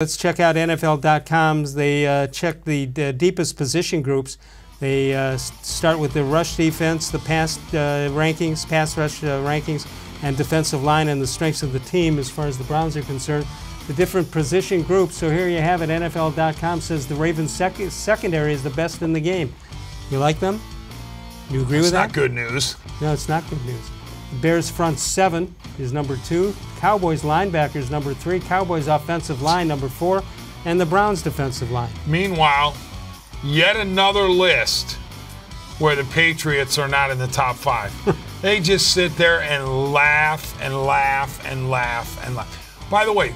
Let's check out NFL.com. They check the deepest position groups. They start with the rush defense, the pass rankings, pass rush rankings, and defensive line and the strengths of the team as far as the Browns are concerned. The different position groups. So here you have it. NFL.com says the Ravens secondary is the best in the game. You like them? You agree with that? It's not good news. No, it's not good news. The Bears front seven is number 2. Cowboys linebackers number 3. Cowboys offensive line number 4. And the Browns defensive line. Meanwhile, yet another list where the Patriots are not in the top 5. They just sit there and laugh and laugh and laugh and laugh. By the way,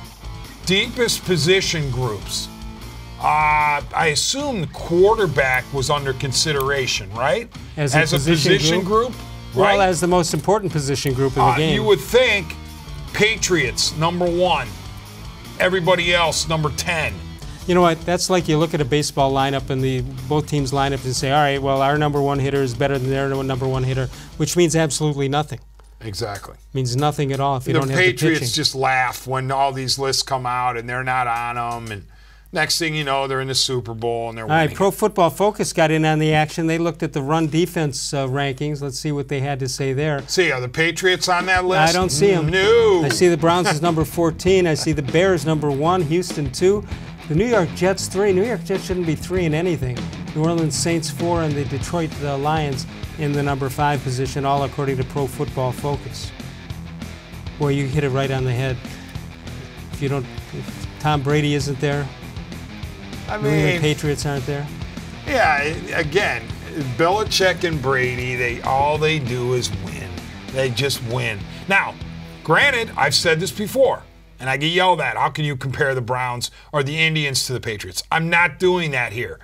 deepest position groups. I assume quarterback was under consideration, right? As a position group? Right? Well, as the most important position group in the game. You would think Patriots, number 1. Everybody else, number 10. You know what? That's like you look at a baseball lineup and both teams line up and say, all right, well, our number 1 hitter is better than their number 1 hitter, which means absolutely nothing. Exactly. Means nothing at all if you don't have the pitching. The Patriots just laugh when all these lists come out and they're not on them. And next thing you know, they're in the Super Bowl and they're winning. All right, Pro Football Focus got in on the action. They looked at the run defense rankings. Let's see what they had to say there. See, are the Patriots on that list? I don't see them. No. I see the Browns as number 14. I see the Bears number 1, Houston 2. The New York Jets 3. New York Jets shouldn't be 3 in anything. New Orleans Saints 4 and the Detroit Lions in the number 5 position, all according to Pro Football Focus. Boy, you hit it right on the head. If Tom Brady isn't there, I mean, the Patriots aren't there. Yeah, again, Belichick and Brady, all they do is win. They just win. Now, granted, I've said this before, and I get yelled at. How can you compare the Browns or the Indians to the Patriots? I'm not doing that here.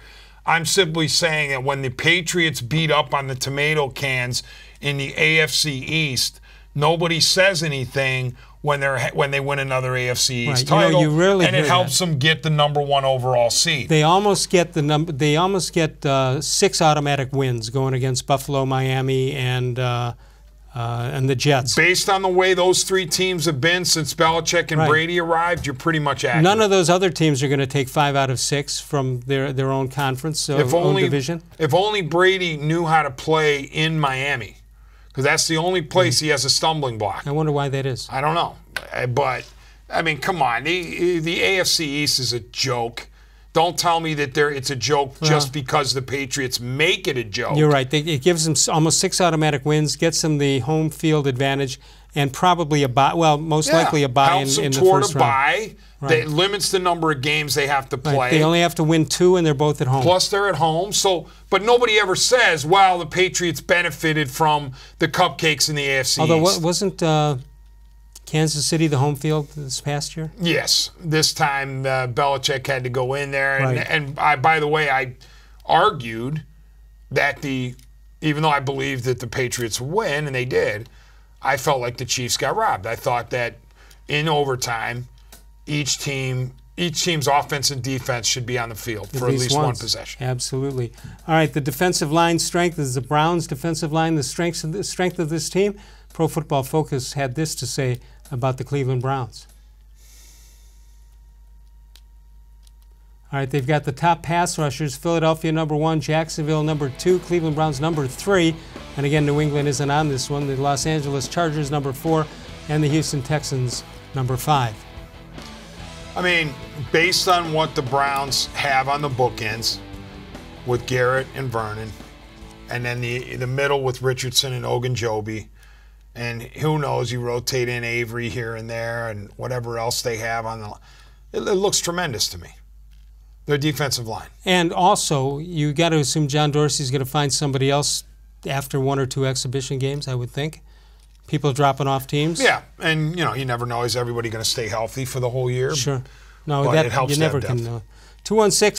I'm simply saying that when the Patriots beat up on the tomato cans in the AFC East, nobody says anything when they win another AFC East title, you rarely and it helps them get the number 1 overall seed. They almost get 6 automatic wins going against Buffalo, Miami, and the Jets. Based on the way those 3 teams have been since Belichick and Brady arrived, you're pretty much accurate. None of those other teams are going to take 5 out of 6 from their own conference, own division. If only Brady knew how to play in Miami. Because that's the only place he has a stumbling block. I wonder why that is. I don't know. But, I mean, come on. The AFC East is a joke. Don't tell me that it's a joke just because the Patriots make it a joke. You're right. It gives them almost 6 automatic wins, gets them the home field advantage, and probably a bye. Well, most likely a bye in the first round. Helps them toward a bye. That limits the number of games they have to play. Right. They only have to win 2, and they're both at home. Plus, they're at home. But nobody ever says, well, the Patriots benefited from the cupcakes in the AFC Although, East. wasn't Kansas City the home field this past year? Yes. This time, Belichick had to go in there. And by the way, I argued that even though I believed that the Patriots would win, and they did, I felt like the Chiefs got robbed. I thought that in overtime, each team's offense and defense should be on the field for at least one possession. Absolutely. All right, the defensive line strength is the Browns' defensive line. The strength of this team, Pro Football Focus had this to say about the Cleveland Browns. All right, they've got the top pass rushers, Philadelphia number 1, Jacksonville number 2, Cleveland Browns number 3, and again, New England isn't on this one, the Los Angeles Chargers number 4, and the Houston-Texans number 5. I mean, based on what the Browns have on the bookends with Garrett and Vernon, and then the middle with Richardson and Ogunjobi, and who knows, you rotate in Avery here and there and whatever else they have on the – it looks tremendous to me, their defensive line. And also, you got to assume John Dorsey's going to find somebody else after 1 or 2 exhibition games, I would think. People dropping off teams. Yeah, and you never know. Is everybody going to stay healthy for the whole year? Sure. No, but it helps you never can know. 216